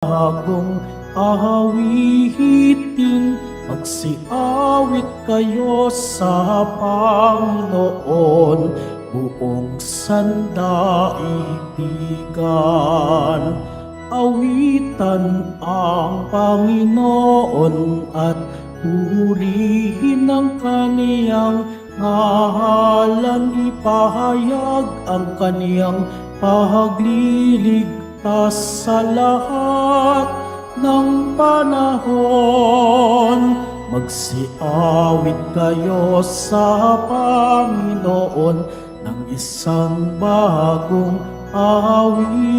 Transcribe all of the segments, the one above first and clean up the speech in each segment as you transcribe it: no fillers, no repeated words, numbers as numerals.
Bagong awitin, magsiawit kayo sa Panginoon, buong sandaigdigan. Awitan ang Panginoon at purihin ang kaniyang ngalan, ipahayag ang kaniyang pagliligtas sa lahat ng panahon. Magsiawit kayo sa Panginoon ng isang bagong awitin.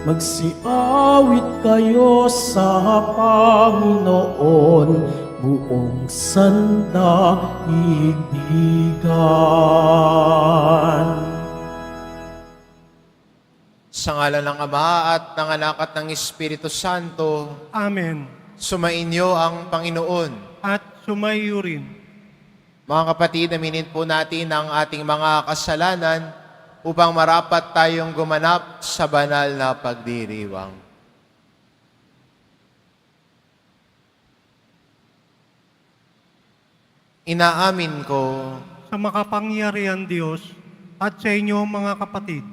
Magsiawit kayo sa Panginoon, buong sandaigdigan. Sa ngalan ng Ama at ng Anak at ng Espiritu Santo, Amen. sumainyo ang Panginoon. At sumayo rin. Mga kapatid, aminin po natin ang ating mga kasalanan upang marapat tayong gumanap sa banal na pagdiriwang. Inaamin ko Sa makapangyarihan Diyos at sa inyo mga kapatid,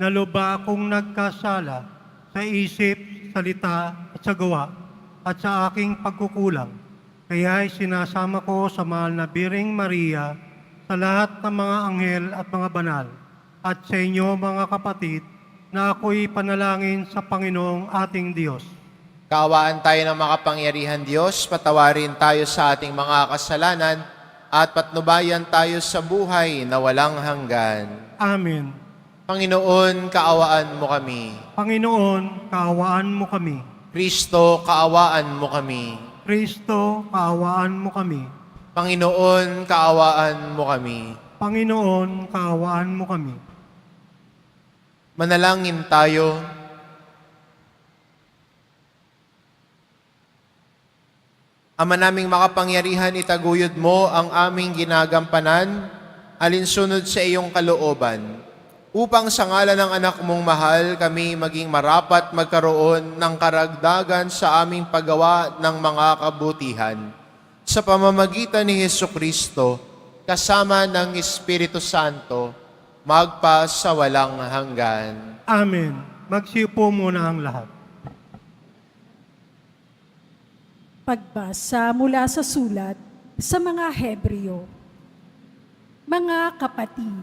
na lubha akong nagkasala sa isip, salita at sa gawa at sa aking pagkukulang. Kaya sinasama ko sa mahal na Biring Maria, sa lahat ng mga anghel at mga banal, at sa inyo mga kapatid, na ako'y panalangin sa Panginoong ating Diyos. kaawaan tayo ng makapangyarihan Diyos, patawarin tayo sa ating mga kasalanan, at patnubayan tayo sa buhay na walang hanggan. Amen. Panginoon, kaawaan mo kami. Panginoon, kaawaan mo kami. Kristo, kaawaan mo kami. Kristo, kaawaan mo kami. Panginoon, kaawaan mo kami. Panginoon, kaawaan mo kami. Manalangin tayo. Ama naming makapangyarihan, itaguyod mo ang aming ginagampanan, alinsunod sa iyong kalooban, upang sa ngalan ng anak mong mahal, kami maging marapat magkaroon ng karagdagan sa aming paggawa ng mga kabutihan. Sa pamamagitan ni Hesukristo, kasama ng Espiritu Santo, magpa sa walang hanggan. Amen. Magsiupo muna ang lahat. Pagbasa mula sa sulat sa mga Hebreo. Mga kapatid,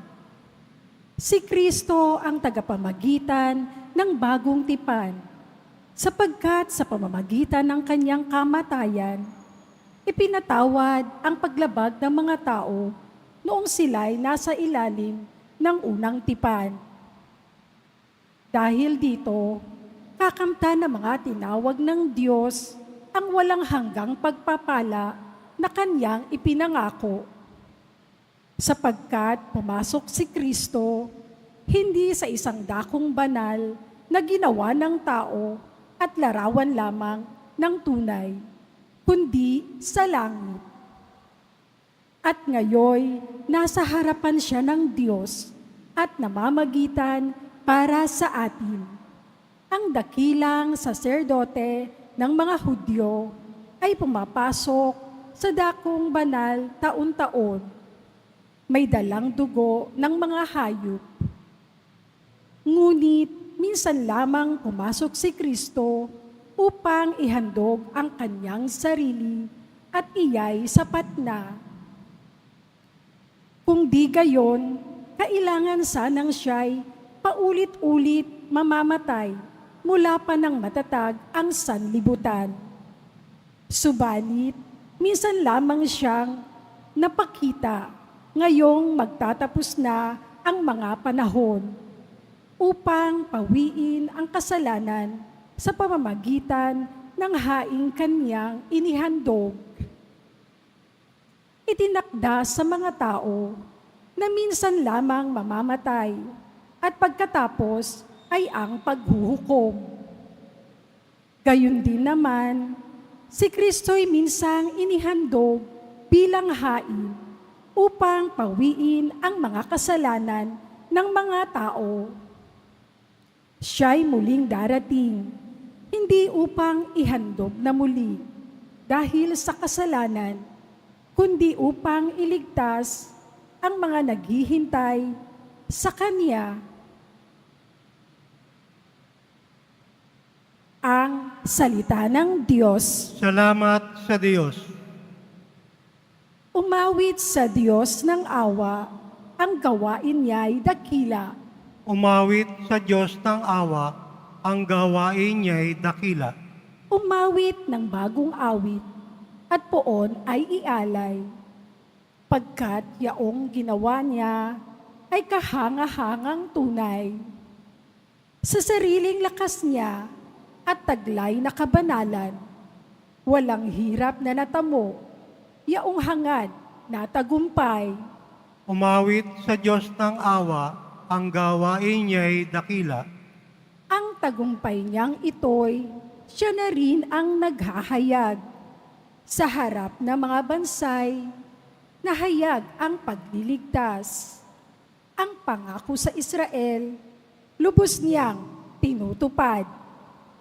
si Kristo ang tagapamagitan ng bagong tipan, sapagkat sa pamamagitan ng kanyang kamatayan, ipinatawad ang paglabag ng mga tao noong sila'y nasa ilalim ng unang tipan. Dahil dito, kakamtan ng mga tinawag ng Diyos ang walang hanggang pagpapala na kanyang ipinangako. Sapagkat pumasok si Kristo, hindi sa isang dakong banal na ginawa ng tao at larawan lamang ng tunay, kundi sa langit. At ngayoy, nasa harapan siya ng Diyos at namamagitan para sa atin. Ang dakilang saserdote ng mga Hudyo ay pumapasok sa dakong banal taon-taon. May dalang dugo ng mga hayop. Ngunit minsan lamang pumasok si Kristo upang ihandog ang kanyang sarili at iya'y sapat na. Kung di gayon, kailangan sanang siya'y paulit-ulit mamamatay mula pa ng matatag ang sanlibutan. Subalit, minsan lamang siyang napakita ngayong magtatapos na ang mga panahon upang pawiin ang kasalanan sa pamamagitan ng haing kanyang inihandog. Itinakda sa mga tao na minsan lamang mamamatay at pagkatapos ay ang paghuhukom. Gayon din naman, si Kristo'y minsang inihandog bilang hain upang pawiin ang mga kasalanan ng mga tao. Siya'y muling darating hindi upang ihandog na muli dahil sa kasalanan, kundi upang iligtas ang mga naghihintay sa Kanya. Ang salita ng Diyos. Salamat sa Diyos. Umawit sa Diyos ng awa, ang gawain niya'y dakila. Umawit sa Diyos ng awa, ang gawain niya'y dakila. Umawit ng bagong awit, at poon ay ialay. Pagkat yaong ginawa niya ay kahanga-hangang tunay. Sa sariling lakas niya at taglay na kabanalan, walang hirap na natamo, yaong hangad na tagumpay. Umawit sa Diyos ng awa, ang gawain niya'y dakila. Ang tagumpay niyang ito'y siya na rin ang naghahayag. Sa harap ng mga bansay, nahayag ang pagliligtas. Ang pangako sa Israel, lubos niyang tinutupad.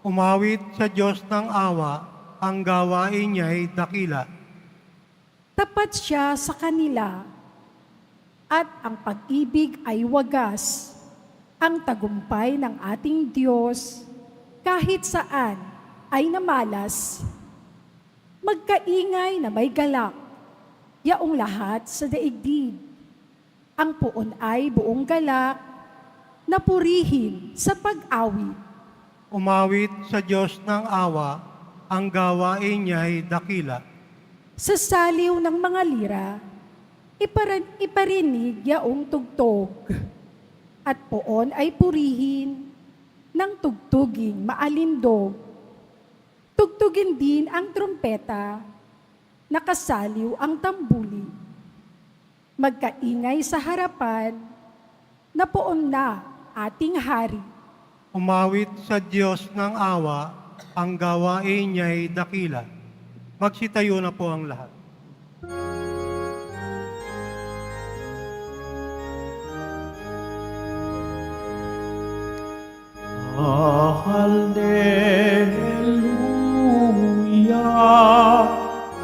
Umawit sa Diyos ng awa, ang gawain niya'y dakila. Tapat siya sa kanila, at ang pag-ibig ay wagas. Ang tagumpay ng ating Diyos, kahit saan ay namalas. Magkaingay na may galak, yaong lahat sa daigdig. Ang puon ay buong galak, na purihin sa pag-awit. Umawit sa Diyos ng awa, ang gawain niya'y dakila. Sa saliw ng mga lira, iparinig yaong tugtog, at poon ay purihin ng tugtuging maalindog. Tugtugin din ang trumpeta, nakasaliw ang tambuli. Magkaingay sa harapan, na poon na ating hari. Umawit sa Diyos ng awa, ang gawain niya'y dakila. Magsitayo na po ang lahat. Hallelujah,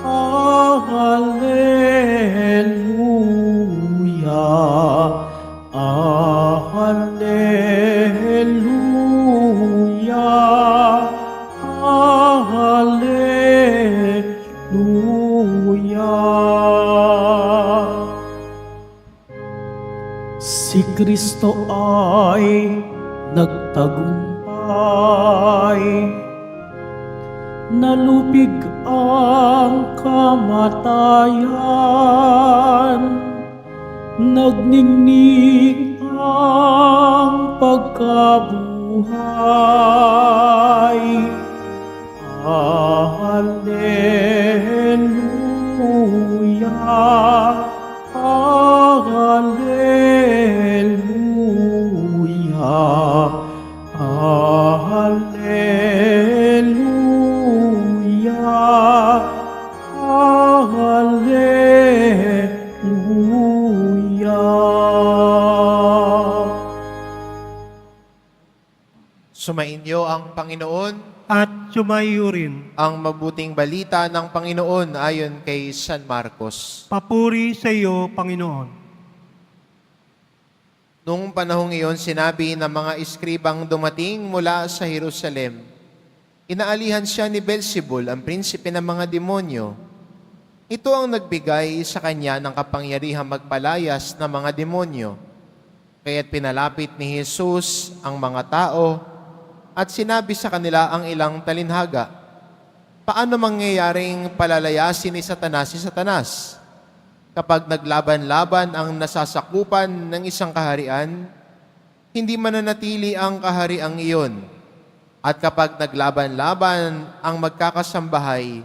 Hallelujah, Hallelujah, Hallelujah. Si Kristo ay nagtagumpay, nalupig ang kamatayan, nagningning ang pagkabuhay. Hallelujah, Hallelujah, Hallelujah, Hallelujah. Sumainyo ang Panginoon, At sumayo rin, ang mabuting balita ng Panginoon ayon kay San Marcos. papuri sa iyo, Panginoon. Noong panahong iyon, sinabi ng mga iskribang dumating mula sa Jerusalem, inaalihan siya ni Beelzebul, ang prinsipe ng mga demonyo. Ito ang nagbigay sa kanya ng kapangyarihang magpalayas ng mga demonyo. Kaya't pinalapit ni Jesus ang mga tao at sinabi sa kanila ang ilang talinhaga. Paano mangyayaring palalayasin ni Satanas si Satanas? Kapag naglaban-laban ang nasasakupan ng isang kaharian, hindi mananatili ang kahariang iyon. At kapag naglaban-laban ang magkakasambahay,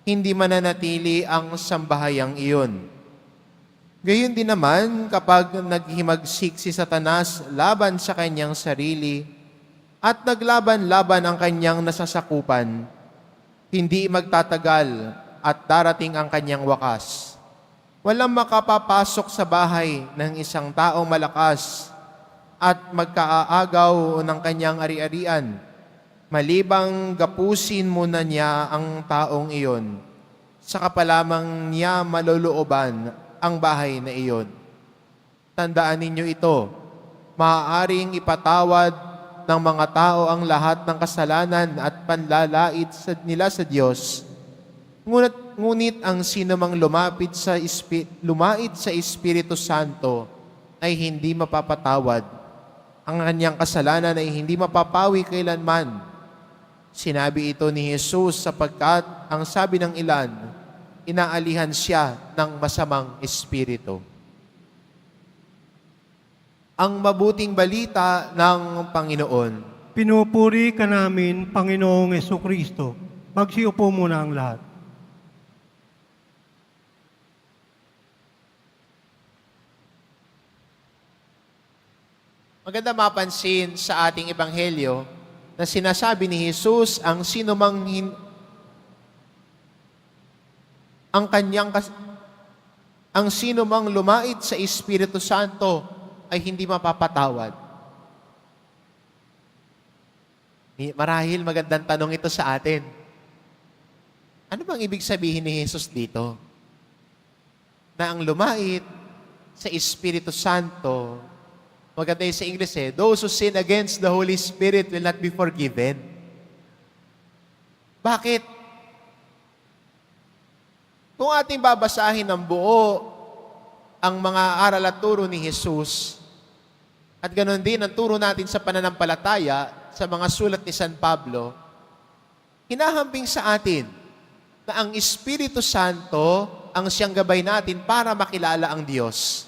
hindi mananatili ang sambahayang iyon. Gayon din naman kapag naghimagsik si Satanas laban sa kanyang sarili at naglaban-laban ang kanyang nasasakupan, hindi magtatagal at darating ang kanyang wakas. Walang makapapasok sa bahay ng isang taong malakas at magkaaagaw ng kanyang ari-arian. Malibang gapusin muna niya ang taong iyon, saka pa lamang niya malulooban ang bahay na iyon. Tandaan ninyo ito, maaaring ipatawad ng mga tao ang lahat ng kasalanan at panlalait nila sa Diyos. Ngunit ang sinumang lumait sa Espiritu Santo ay hindi mapapatawad. Ang kanyang kasalanan ay hindi mapapawi kailanman. Sinabi ito ni Jesus sapagkat ang sabi ng ilan, inaalihan siya ng masamang espiritu. Ang mabuting balita ng Panginoon. Pinupuri ka namin, Panginoong Jesucristo. Magsiupo muna ang lahat. Maganda mapansin sa ating ebanghelyo na sinasabi ni Jesus ang sinumang lumait sa Espiritu Santo ay hindi mapapatawad. Marahil magandang tanong ito sa atin. Ano bang ibig sabihin ni Jesus dito? Na ang lumait sa Espiritu Santo, maganda yung sa English those who sin against the Holy Spirit will not be forgiven. Bakit? Kung ating babasahin ng buo ang mga aral at turo ni Jesus, at ganoon din ang turo natin sa pananampalataya sa mga sulat ni San Pablo, hinahambing sa atin na ang Espiritu Santo ang siyang gabay natin para makilala ang Diyos,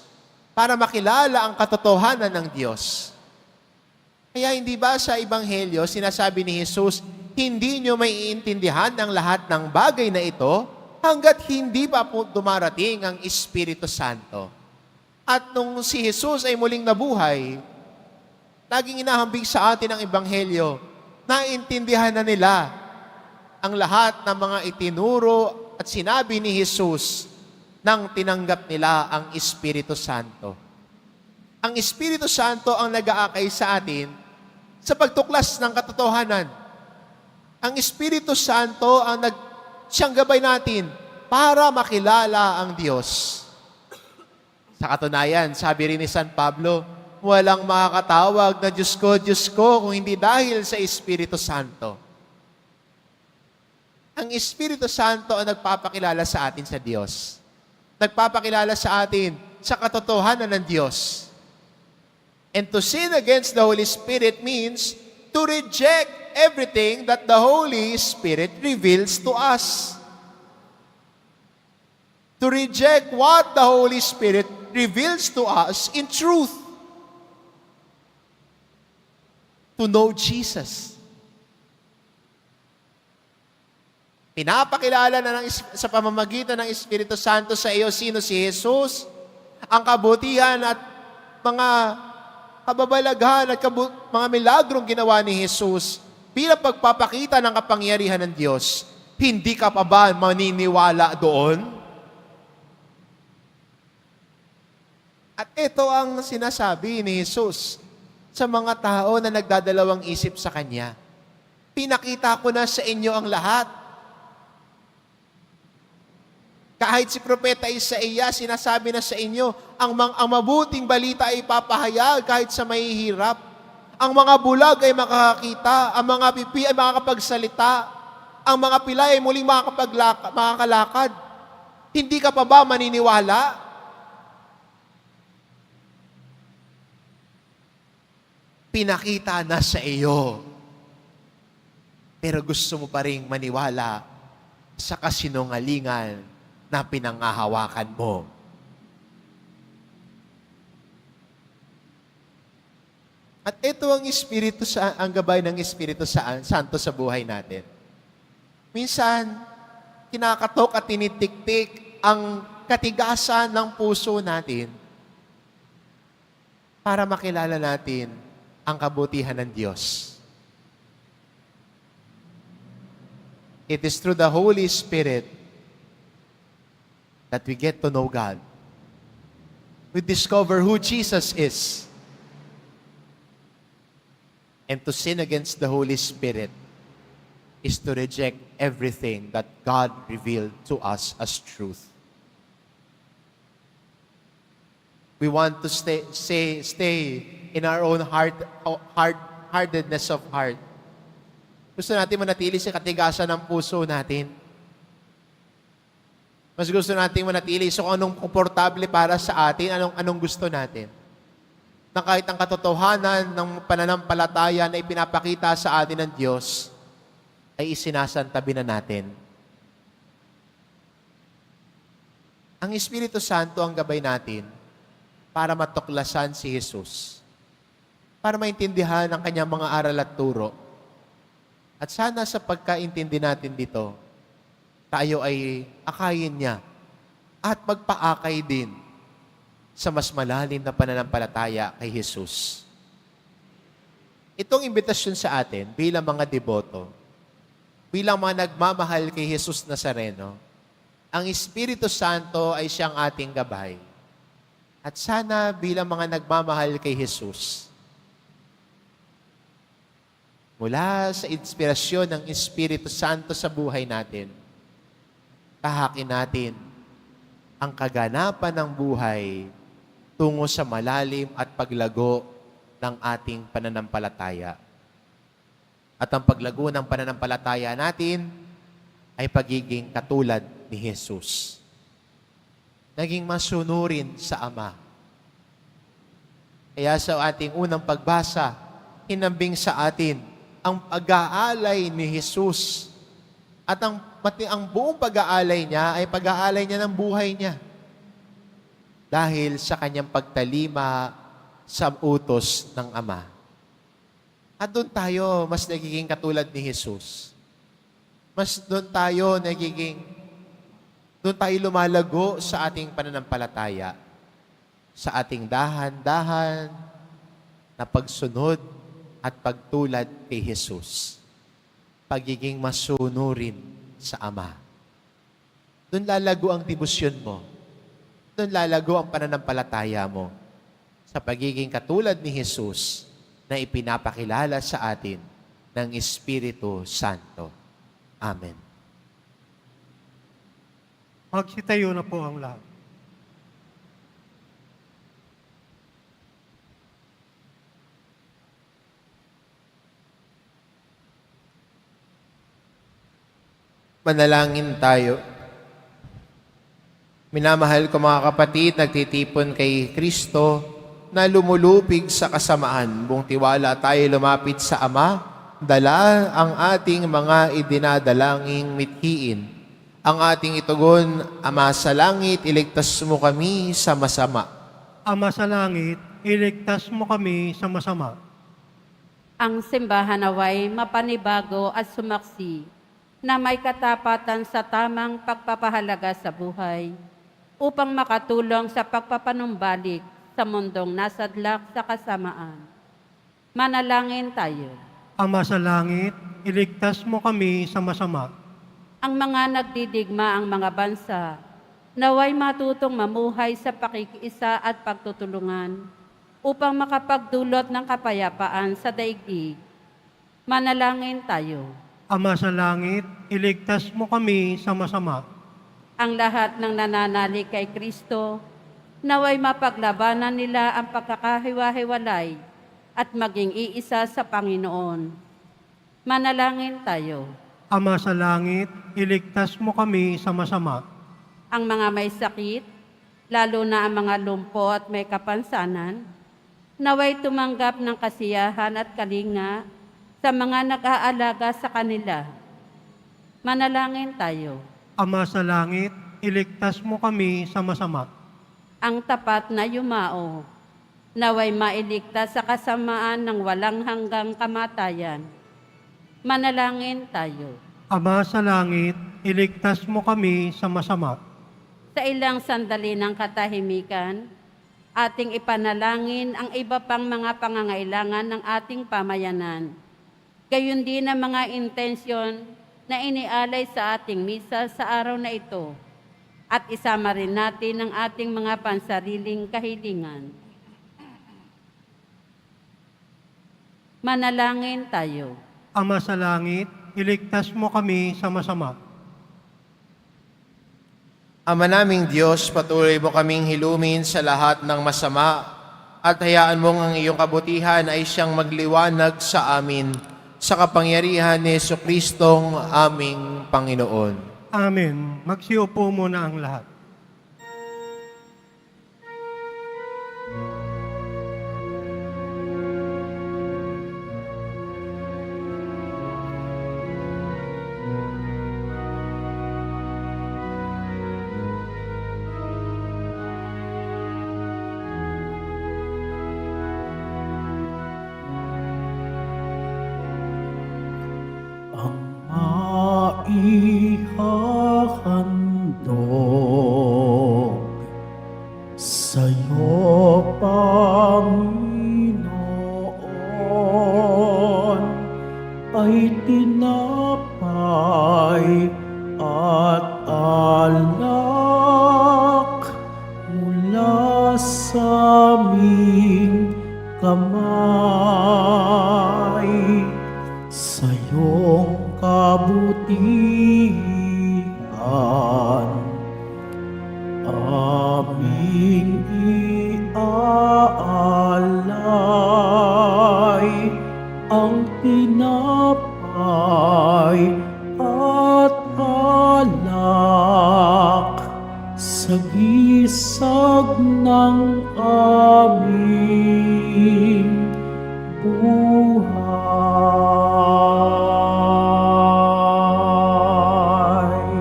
para makilala ang katotohanan ng Diyos. Kaya hindi ba sa Ebanghelyo sinasabi ni Jesus, hindi nyo may iintindihan ang lahat ng bagay na ito hanggat hindi pa po dumarating ang Espiritu Santo. At nung si Jesus ay muling nabuhay, laging inahambing sa atin ang Ebanghelyo, naintindihan na nila ang lahat ng mga itinuro at sinabi ni Jesus nang tinanggap nila ang Espiritu Santo. Ang Espiritu Santo ang nag-aakay sa atin sa pagtuklas ng katotohanan. Ang Espiritu Santo ang siyang gabay natin para makilala ang Diyos. Sa katunayan, sabi rin ni San Pablo, walang makakatawag na Diyos ko kung hindi dahil sa Espiritu Santo. Ang Espiritu Santo ang nagpapakilala sa atin sa Diyos. Nagpapakilala sa atin sa katotohanan ng Diyos. And to sin against the Holy Spirit means to reject everything that the Holy Spirit reveals to us. To reject what the Holy Spirit reveals to us in truth. To know Jesus. Pinapakilala na sa pamamagitan ng Espiritu Santo sa iyo sino si Jesus, ang kabutihan at mga kababalaghan at mga milagrong ginawa ni Jesus bilang pagpapakita ng kapangyarihan ng Diyos. Hindi ka pa ba maniniwala doon? At ito ang sinasabi ni Jesus sa mga tao na nagdadalawang isip sa Kanya. Pinakita ko na sa inyo ang lahat. Kahit si Propeta Isaiah, sinasabi na sa inyo, ang mabuting balita ay papahayag kahit sa mahihirap. Ang mga bulag ay makakakita, ang mga pipi ay makakapagsalita, ang mga pilay ay muling makakalakad. Hindi ka pa ba maniniwala? Pinakita na sa iyo. Pero gusto mo pa rin maniwala sa kasinungalingan na pinangahawakan mo. At ito ang gabay ng Espiritu Santo sa buhay natin. Minsan, kinakatok at tinitiktik ang katigasan ng puso natin para makilala natin ang kabutihan ng Diyos. It is through the Holy Spirit that we get to know God. We discover who Jesus is. And to sin against the Holy Spirit is to reject everything that God revealed to us as truth. We want to stay in our own hardness of heart. Gusto natin manatili sa katigasan ng puso natin. Mas gusto natin manatili sa kung anong komportable para sa atin, anong gusto natin. Na kahit ang katotohanan ng pananampalataya na ipinapakita sa atin ng Diyos, ay isinasantabi na natin. Ang Espiritu Santo ang gabay natin para matuklasan si Jesus, para maintindihan ang kanyang mga aral at turo. At sana sa pagkaintindi natin dito, tayo ay akayin niya at magpaakay din sa mas malalim na pananampalataya kay Jesus. Itong imbitasyon sa atin bilang mga deboto, bilang mga nagmamahal kay Jesus Nazareno, ang Espiritu Santo ay siyang ating gabay. At sana bilang mga nagmamahal kay Jesus, mula sa inspirasyon ng Espiritu Santo sa buhay natin, tahakin natin ang kaganapan ng buhay tungo sa malalim at paglago ng ating pananampalataya. At ang paglago ng pananampalataya natin ay pagiging katulad ni Jesus. Naging masunurin sa Ama. Kaya sa ating unang pagbasa, hinambing sa atin ang pag-aalay ni Jesus. At ang buong pag-aalay niya ay pag-aalay niya ng buhay niya. Dahil sa kanyang pagtalima sa utos ng Ama. At doon tayo mas nagiging katulad ni Jesus. Doon tayo lumalago sa ating pananampalataya. Sa ating dahan-dahan na pagsunod at pagtulad kay Jesus. Pagiging masunurin sa Ama. Doon lalago ang debosyon mo. Doon lalago ang pananampalataya mo sa pagiging katulad ni Jesus na ipinapakilala sa atin ng Espiritu Santo. Amen. Magsitayo na po ang lahat. Manalangin tayo. Minamahal ko mga kapatid, nagtitipon kay Kristo na lumulupig sa kasamaan. Buong tiwala tayo lumapit sa Ama, dala ang ating mga idinadalangin mithiin. Ang ating itugon, Ama sa langit, iligtas mo kami sa masama. Ama sa langit, iligtas mo kami sa masama. Ang simbahan naway mapanibago at sumaksi na may katapatan sa tamang pagpapahalaga sa buhay upang makatulong sa pagpapanumbalik sa mundong nasadlak sa kasamaan. Manalangin tayo. Ama sa langit, iligtas mo kami sa masama. Ang mga nagdidigma ang mga bansa, naway matutong mamuhay sa pakikiisa at pagtutulungan upang makapagdulot ng kapayapaan sa daigdig. Manalangin tayo. Ama sa langit, iligtas mo kami sa masama. Ang lahat ng nananalig kay Kristo, naway mapaglabanan nila ang pagkakahiwa-hiwalay at maging iisa sa Panginoon. Manalangin tayo. Ama sa langit, iligtas mo kami sa masama. Ang mga may sakit, lalo na ang mga lumpo at may kapansanan, naway tumanggap ng kasiyahan at kalinga sa mga nag-aalaga sa kanila. Manalangin tayo. Ama sa langit, iligtas mo kami sa masama. Ang tapat na yumao, naway mailigtas sa kasamaan ng walang hanggang kamatayan. Manalangin tayo. Ama sa langit, iligtas mo kami sa masama. Sa ilang sandali ng katahimikan, ating ipanalangin ang iba pang mga pangangailangan ng ating pamayanan. Gayon din ang mga intensyon na inialay sa ating misa sa araw na ito. At isama rin natin ang ating mga pansariling kahilingan. Manalangin tayo. Ama sa langit, iligtas mo kami sa masama. Ama naming Diyos, patuloy mo kaming hilumin sa lahat ng masama at hayaan mong ang iyong kabutihan ay siyang magliwanag sa amin sa kapangyarihan ni Jesucristong aming Panginoon. Amen. Magsiupo muna ang lahat. ang maihahandog sa'yo, Panginoon, ay tinapay at alak mula sa aming kamay. Sa iyong kabutihan, aming iaalay ang tinapay at alak sa gisag ng aming buhay.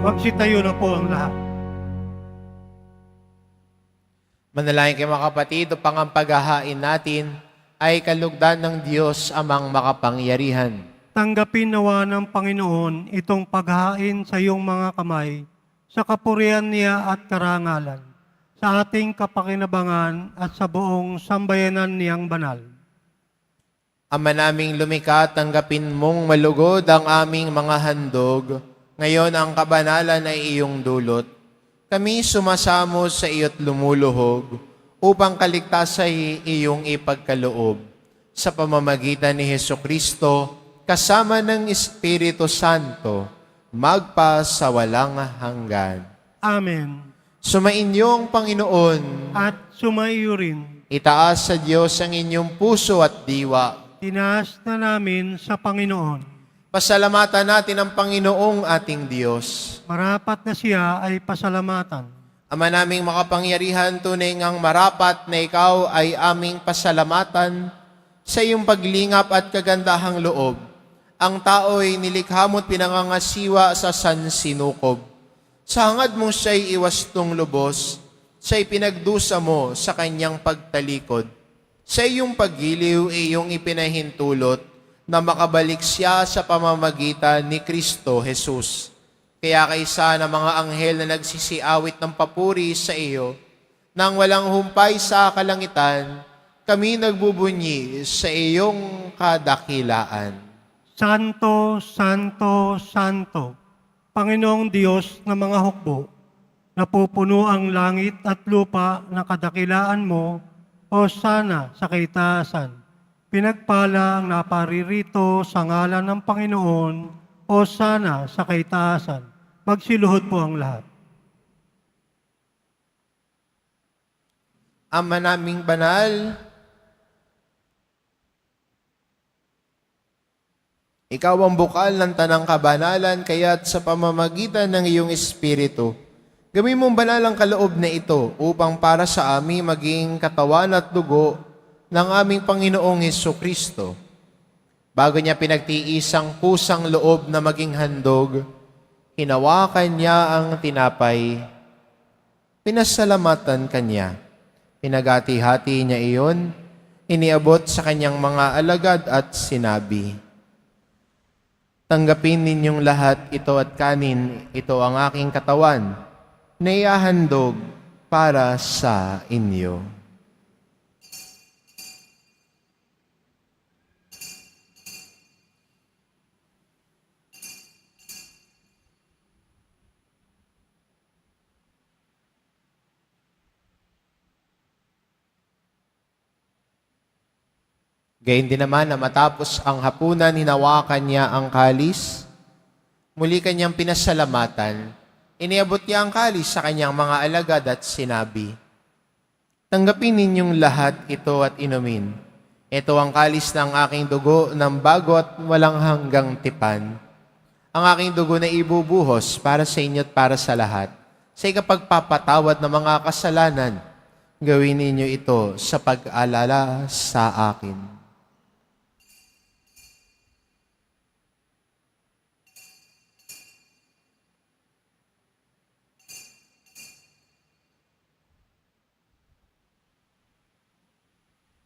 Magsitayo na po ang lahat. Manalangin kayo mga kapatid, upang ang paghahain natin ay kalugdan ng Diyos amang makapangyarihan. Tanggapin nawa ng Panginoon itong paghain sa iyong mga kamay sa kapurihan niya at karangalan, sa ating kapakinabangan at sa buong sambayanan niyang banal. Ama naming lumikha, tanggapin mong malugod ang aming mga handog. Ngayon ang kabanalan ay iyong dulot. Kami sumasamo sa iyo't lumuluhog upang kaligtas ay iyong ipagkaloob. Sa pamamagitan ni Jesucristo, kasama ng Espiritu Santo, magpa sa walang hanggan. Amen. Sumainyo ang Panginoon. At sumaiyo rin, Itaas sa Diyos ang inyong puso at diwa. tinaas na namin sa Panginoon. Pasalamatan natin ang Panginoong ating Diyos. Marapat na siya ay pasalamatan. Ama naming makapangyarihan, tunay ngang marapat na ikaw ay aming pasalamatan sa iyong paglingap at kagandahang loob. Ang tao'y nilikha mo't pinangangasiwa sa sansinukob. Sa hangad mo siya'y iwastong lubos, siya'y pinagdusa mo sa kanyang pagtalikod. Sa iyong paggiliw, iyong ipinahintulot na makabalik siya sa pamamagitan ni Kristo Jesus. Kaya kaysa ng mga anghel na nagsisiawit ng papuri sa iyo, nang walang humpay sa kalangitan, kami nagbubunyi sa iyong kadakilaan. Santo, Santo, Santo, Panginoong Diyos ng mga hukbo, napupuno ang langit at lupa na kadakilaan mo, o sana sa kaitaasan. Pinagpala ang naparirito sa ngalan ng Panginoon, o sana sa kaitaasan. Magsiluhod po ang lahat. Ama naming banal, ikaw ang bukal ng tanang kabanalan, kaya't sa pamamagitan ng iyong Espiritu, gawin mong banal ang kaloob na ito upang para sa amin maging katawan at dugo ng aming Panginoong Jesucristo. Bago niya pinagtiis ang kusang loob na maging handog, hinawakan niya ang tinapay, pinasalamatan kanya, pinagati-hati niya iyon, iniabot sa kanyang mga alagad at sinabi, "Tanggapin ninyong lahat ito at kanin, ito ang aking katawan, na iahandog para sa inyo." Gayun din naman na matapos ang hapunan, hinawakan niya ang kalis, Muli kanyang pinasalamatan. Iniabot niya ang kalis sa kanyang mga alagad at sinabi, "Tanggapin ninyong lahat ito at inumin. Ito ang kalis ng aking dugo ng bago at walang hanggang tipan. Ang aking dugo na ibubuhos para sa inyo at para sa lahat. Sa ikapagpapatawad ng mga kasalanan, gawin ninyo ito sa pag-alala sa akin."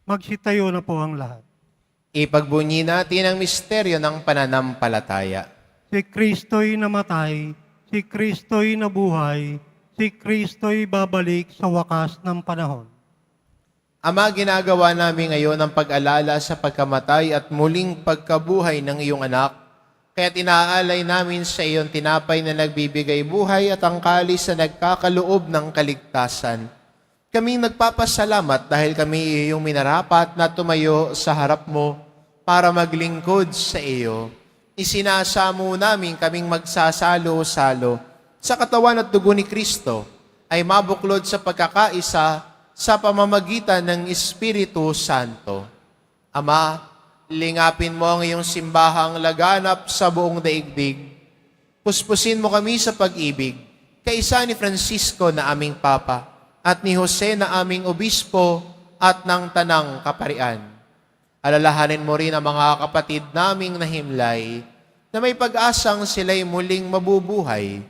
Magsitayo na po ang lahat. Ipagbunyi natin ang misteryo ng pananampalataya. Si Kristo'y namatay, si Kristo'y nabuhay, si Kristo'y babalik sa wakas ng panahon. Ama, ginagawa namin ngayon ang pag-alala sa pagkamatay at muling pagkabuhay ng iyong anak, kaya inaalay namin sa iyong tinapay na nagbibigay buhay at ang kalis na nagkakaloob ng kaligtasan. Kaming nagpapasalamat dahil kami iyong minarapat na tumayo sa harap mo para maglingkod sa iyo. Isinasamo namin kaming magsasalo-salo sa katawan at dugo ni Kristo ay mabuklod sa pagkakaisa sa pamamagitan ng Espiritu Santo. Ama, lingapin mo ang iyong simbahang laganap sa buong daigdig. Puspusin mo kami sa pag-ibig, kaisa ni Francisco na aming Papa, at ni Jose na aming Obispo at ng Tanang Kaparian. Alalahanin mo rin ang mga kapatid naming nahimlay na may pag-asang sila'y muling mabubuhay,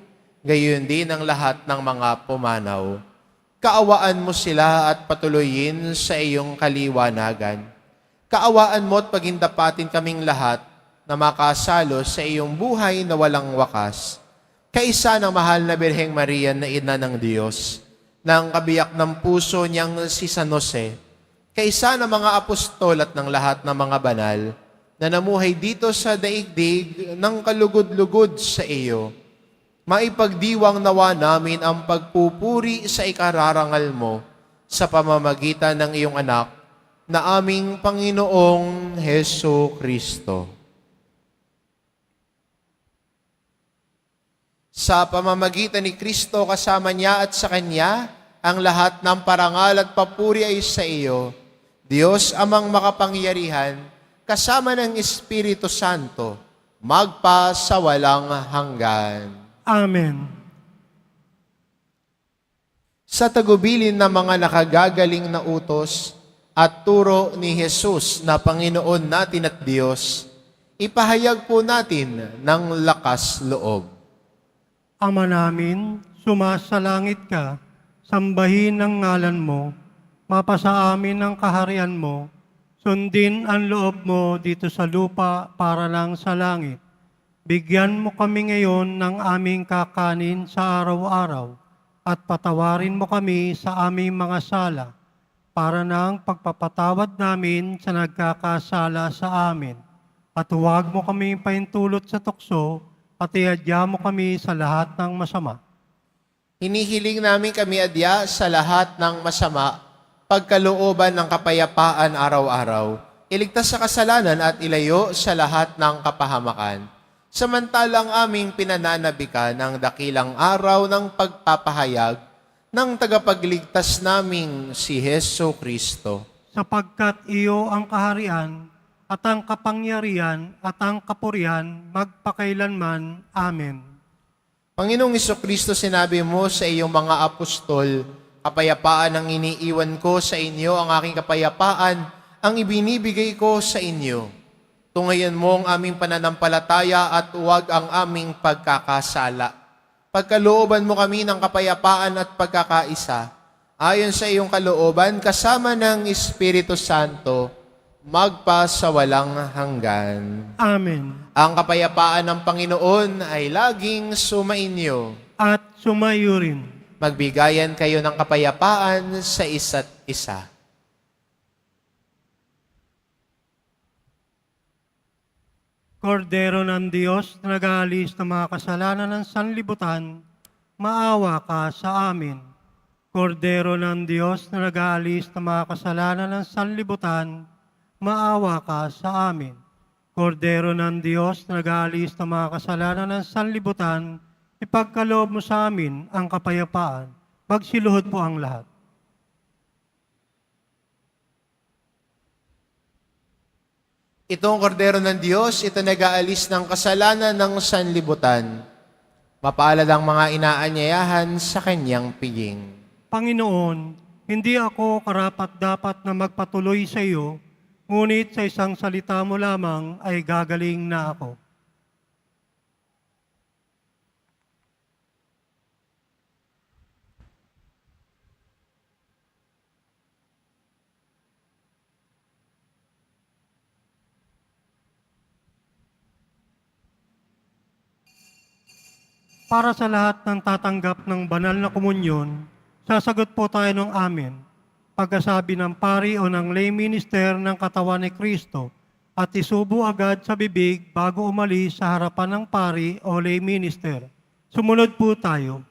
gayon din ang lahat ng mga pumanaw. Kaawaan mo sila at patuloyin sa iyong kaliwanagan. Kaawaan mo at pagindapatin kaming lahat na makasalo sa iyong buhay na walang wakas. Kaisa ng mahal na Birheng Maria na Ina ng Diyos, ng kabiyak ng puso niyang si San Jose, kaisa ng mga apostol at ng lahat ng mga banal na namuhay dito sa daigdig ng kalugod-lugod sa iyo, maipagdiwang nawa namin ang pagpupuri sa ikararangal mo sa pamamagitan ng iyong anak na aming Panginoong Heso Kristo. Sa pamamagitan ni Kristo kasama niya at sa Kanya, ang lahat ng parangal at papuri ay sa iyo, Diyos amang makapangyarihan, kasama ng Espiritu Santo, magpa sa walang hanggan. Amen. Sa tagubilin ng mga nakagagaling na utos at turo ni Jesus na Panginoon natin at Diyos, ipahayag po natin ng lakas loob. Ama namin, sumasalangit ka, sambahin ang ngalan mo, mapasa amin ang kaharian mo, sundin ang loob mo dito sa lupa para lang sa langit. Bigyan mo kami ngayon ng aming kakanin sa araw-araw at patawarin mo kami sa aming mga sala para ng pagpapatawad namin sa nagkakasala sa amin. At huwag mo kami paintulot sa tukso at iadya mo kami sa lahat ng masama. Hinihiling namin kami adya sa lahat ng masama, pagkalooban ng kapayapaan araw-araw, iligtas sa kasalanan at ilayo sa lahat ng kapahamakan. Samantalang aming pinananabikan ang dakilang araw ng pagpapahayag ng tagapagligtas naming si Heso Kristo. Sapagkat iyo ang kaharian at ang kapangyarihan at ang kapurihan magpakailanman. Amen. Panginoong Kristo, sinabi mo sa iyong mga apostol, kapayapaan ang iniiwan ko sa inyo, ang aking kapayapaan ang ibinibigay ko sa inyo. Tungayan mo ang aming pananampalataya at huwag ang aming pagkakasala. Pagkalooban mo kami ng kapayapaan at pagkakaisa, ayon sa iyong kalooban, kasama ng Espiritu Santo, magpa sa walang hanggan. Amen. Ang kapayapaan ng Panginoon ay laging sumainyo. At sumayo rin. Magbigayan kayo ng kapayapaan sa isa't isa. Kordero ng Diyos na nag-aalis ng mga kasalanan ng sanlibutan, maawa ka sa amin. Kordero ng Diyos na nag-aalis ng mga kasalanan ng sanlibutan, maawa ka sa amin. Kordero ng Diyos, nag-aalis ng mga kasalanan ng sanlibutan, ipagkaloob mo sa amin ang kapayapaan. Magsiluhod po ang lahat. Itong kordero ng Diyos, ito nag-aalis ng kasalanan ng sanlibutan. Mapalad ang mga inaanyayahan sa kanyang piging. Panginoon, hindi ako karapat-dapat na magpatuloy sa iyo, ngunit sa isang salita mo lamang ay gagaling na ako. Para sa lahat ng tatanggap ng banal na komunyon, sasagot po tayo ng amen. Pagkasabi ng pari o ng lay minister ng katawan ni Kristo at isubo agad sa bibig bago umalis sa harapan ng pari o lay minister. Sumunod po tayo.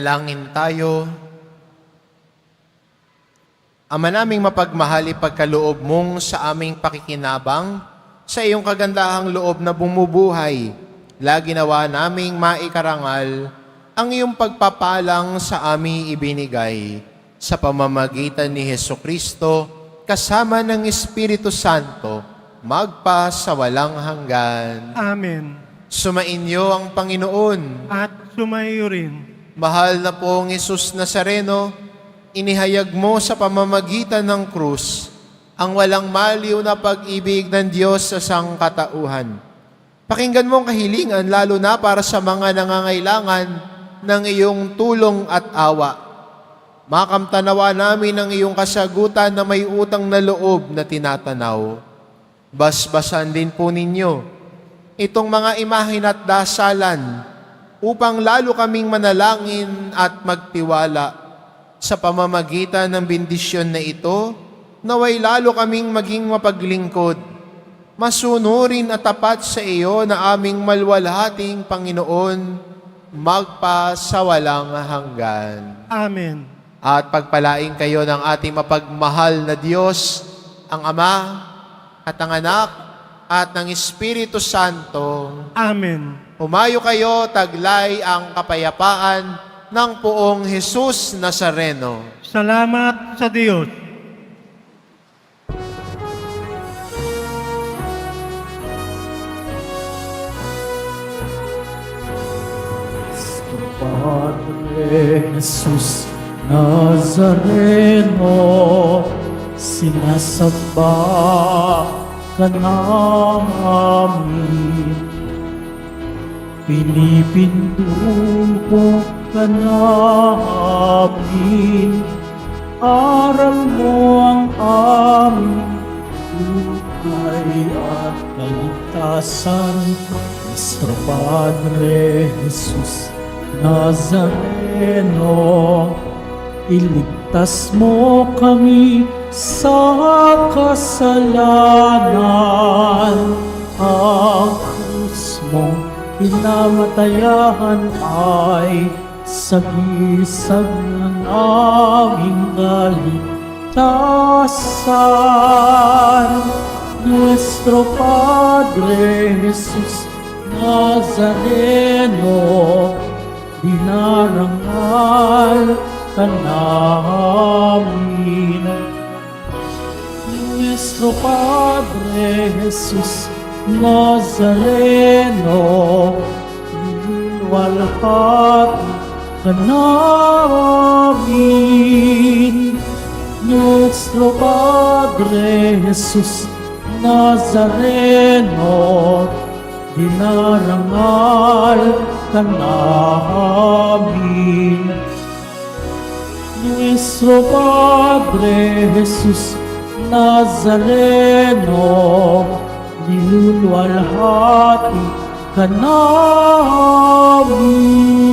Langin tayo. Ama naming mapagmahal, ipagkaloob mong sa aming pakikinabang, sa iyong kagandahang loob na bumubuhay, lagi nawa naming maikarangal ang iyong pagpapalang sa aming ibinigay sa pamamagitan ni Hesukristo kasama ng Espiritu Santo, magpa sa walang hanggan. Amen. Sumainyo ang Panginoon. At sumayo rin. Mahal na pong Jesus Nazareno, inihayag mo sa pamamagitan ng krus ang walang maliw na pag-ibig ng Diyos sa sangkatauhan. Pakinggan mo ang kahilingan lalo na para sa mga nangangailangan ng iyong tulong at awa. Makamtanawa namin ang iyong kasagutan na may utang na loob na tinatanaw. Basbasan din po ninyo itong mga imahin at dasalan upang lalo kaming manalangin at magtiwala sa pamamagitan ng bendisyon na ito, naway lalo kaming maging mapaglingkod, masunurin at tapat sa iyo na aming malwalhating Panginoon, magpa sa walang hanggan. Amen. At pagpalain kayo ng ating mapagmahal na Diyos, ang Ama at ang Anak at ng Espiritu Santo. Amen. Humayo kayo, taglay ang kapayapaan ng poong Jesus Nazareno. Salamat sa Diyos. Padre Jesus Nazareno, sinasamba ka namin. Pinipintuho ka namin, aral mo ang aming buhay at kaligtasan. Nuestro Padre Jesus Nazareno, iligtas mo kami sa kasalanan. Ang krus mong pinamatayan ay sagisag ng aming kaligtasan. Nuestro Padre Jesus Nazareno, dinarangal ka namin. Nuestro Padre Jesus Nazareno, niwalhati ka namin. Nuestro Padre Jesus Nazareno, dinarangal ka namin. Nuestro Padre Jesus Nazareno, niluluwalhati ka namin.